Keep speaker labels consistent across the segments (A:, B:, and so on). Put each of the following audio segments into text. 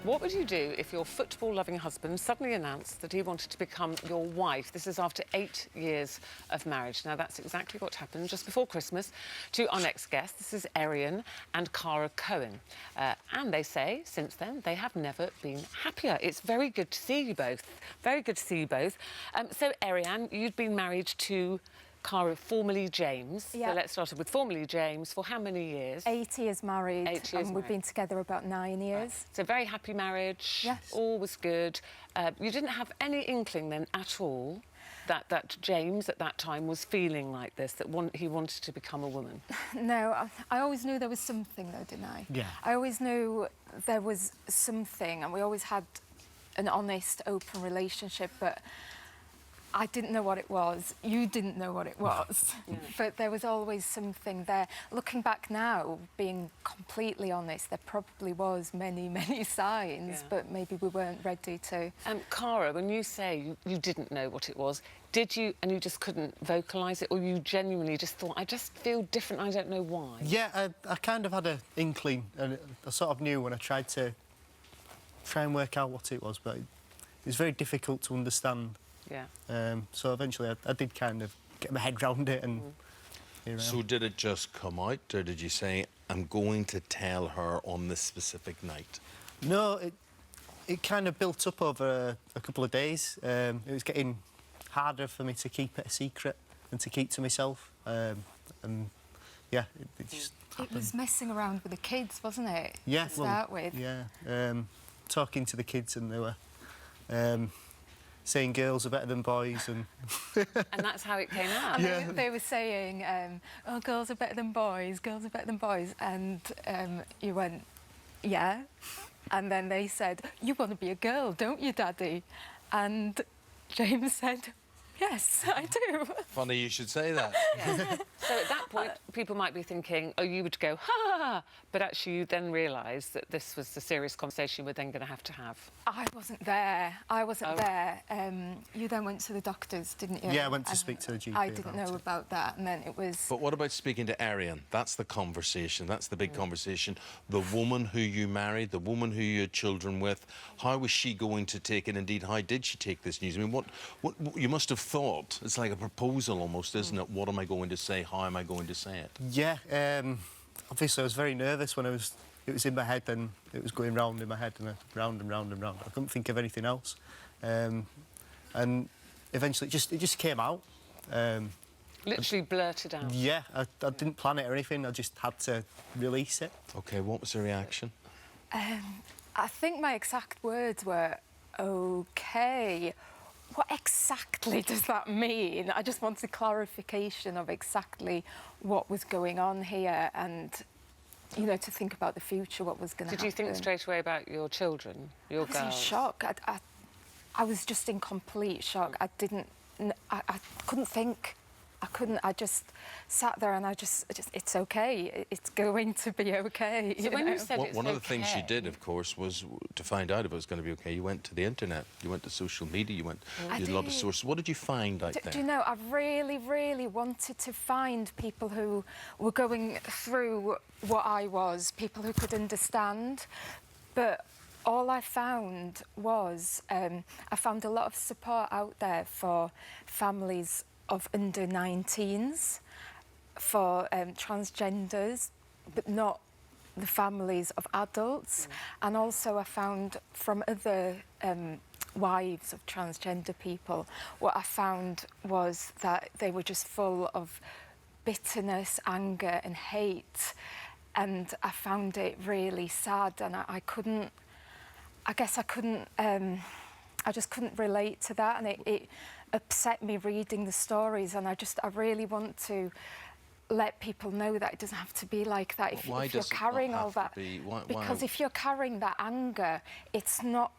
A: What would you do if your football-loving husband suddenly announced that he wanted to become your wife? This is after 8 years of marriage. Now, that's exactly what happened just before Christmas to our next guest. This is Eirian and Cohen. And they say, since then, they have never been happier. It's very good to see you both. Very good to see you both. So, Eirian, you'd been married to Cara, formerly James.
B: Yeah.
A: So let's start with formerly James. For how many years?
B: 8 years married.
A: 8 years
B: and we've been together about 9 years.
A: Right. So very happy marriage.
B: Yes.
A: All was good. You didn't have any inkling then at all that James at that time was feeling like this, that he wanted to become a woman?
B: No, I always knew there was something though, didn't I?
C: Yeah.
B: I always knew there was something, and we always had an honest, open relationship, but I didn't know what it was. You didn't know what it was.
A: Yeah.
B: But there was always something there. Looking back now, being completely honest, there probably was many, many signs,
A: Yeah.
B: but maybe we weren't ready to.
A: Cara, when you say you didn't know what it was, did you, and you just couldn't vocalise it, or you genuinely just thought, I just feel different, I don't know why?
C: Yeah, I kind of had an inkling, and I sort of knew when I tried to try and work out what it was, but it was very difficult to understand.
A: Yeah.
C: So eventually I did kind of get my head round it and...
D: So did it just come out, or did you say, I'm going to tell her on this specific night?
C: No, it kind of built up over a couple of days. It was getting harder for me to keep it a secret and to keep to myself. And yeah, it just happened.
B: It was messing around with the kids, wasn't it?
C: Yeah,
B: to start with.
C: Yeah, talking to the kids, and they were saying girls are better than boys, and
A: And that's how it came out?
B: And
C: Yeah.
B: they were saying, oh, girls are better than boys, girls are better than boys. And you went, yeah. And then they said, you want to be a girl, don't you, Daddy? And James said, yes, I do.
D: Funny you should say that.
A: Yeah. So at that point, people might be thinking, oh, you would go, ha, ha, ha, but actually you then realise that this was the serious conversation we're then going to have.
B: I wasn't there. I wasn't there. You then went to the doctors, didn't you?
C: Yeah, I went to speak to the GP
B: I didn't
C: about
B: know
C: it.
B: about that, and then it was...
D: But what about speaking to Eirian? That's the conversation. That's the big conversation. The woman who you married, the woman who you had children with, how was she going to take it? Indeed, how did she take this news? I mean, what you must have thought, it's like a proposal almost, isn't it? What am I going to say? How am I going to say it?
C: Yeah, obviously I was very nervous when it was in my head, and it was going round in my head, and round and round and round. I couldn't think of anything else. And eventually it just came out.
A: Literally blurted out.
C: Yeah, I didn't plan it or anything, I just had to release it.
D: OK, what was the reaction?
B: I think my exact words were, OK. What exactly does that mean? I just wanted clarification of exactly what was going on here, and, you know, to think about the future, what was going to happen.
A: Did you think straight away about your children, your girls?
B: I was in shock. I was just in complete shock. I couldn't think. I just sat there and I just it's okay. It's going to be okay.
A: So when you said it's
D: one of the things you
A: okay-
D: did, of course, was to find out if it was going to be okay. You went to the internet, you went to social media, you did a lot of sources. What did you find out there?
B: Do you know, I really, really wanted to find people who were going through what I was, people who could understand, but all I found was I found a lot of support out there for families of under 19s, for transgenders, but not the families of adults. And also I found from other wives of transgender people, what I found was that they were just full of bitterness, anger and hate. And I found it really sad, and I just couldn't relate to that, and it upset me reading the stories, and I really want to let people know that it doesn't have to be like that. If you're carrying all that, because if you're carrying that anger, it's not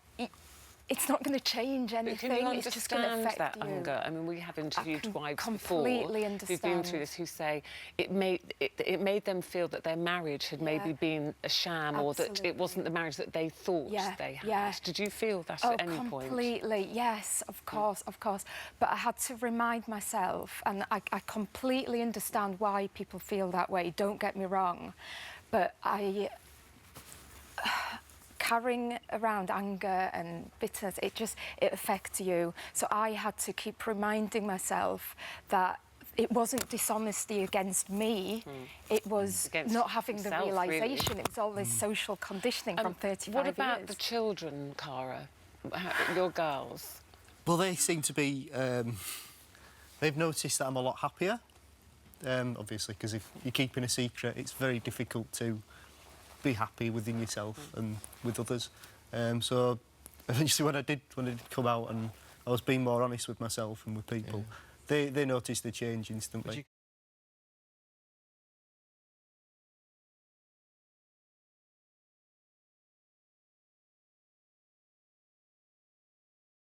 B: going to change anything.
A: But can you
B: it's just going to affect
A: that
B: you.
A: anger? I mean, we have interviewed wives
B: completely
A: before who've been through this, who say it made them feel that their marriage had maybe been a sham, or that it wasn't the marriage that they thought they had.
B: Yeah.
A: Did you feel that at any point?
B: Completely, yes, of course. But I had to remind myself, and I completely understand why people feel that way, don't get me wrong, but I carrying around anger and bitterness, it affects you. So I had to keep reminding myself that it wasn't dishonesty against me, it was
A: Against
B: not having the
A: yourself, really.
B: realisation. It was all this social conditioning from 35
A: What about
B: years.
A: the children, Cara? Your girls?
C: Well, they seem to be... they've noticed that I'm a lot happier, obviously, because if you're keeping a secret, it's very difficult to be happy within yourself and with others. So, eventually, when I did come out and I was being more honest with myself and with people, they noticed the change instantly.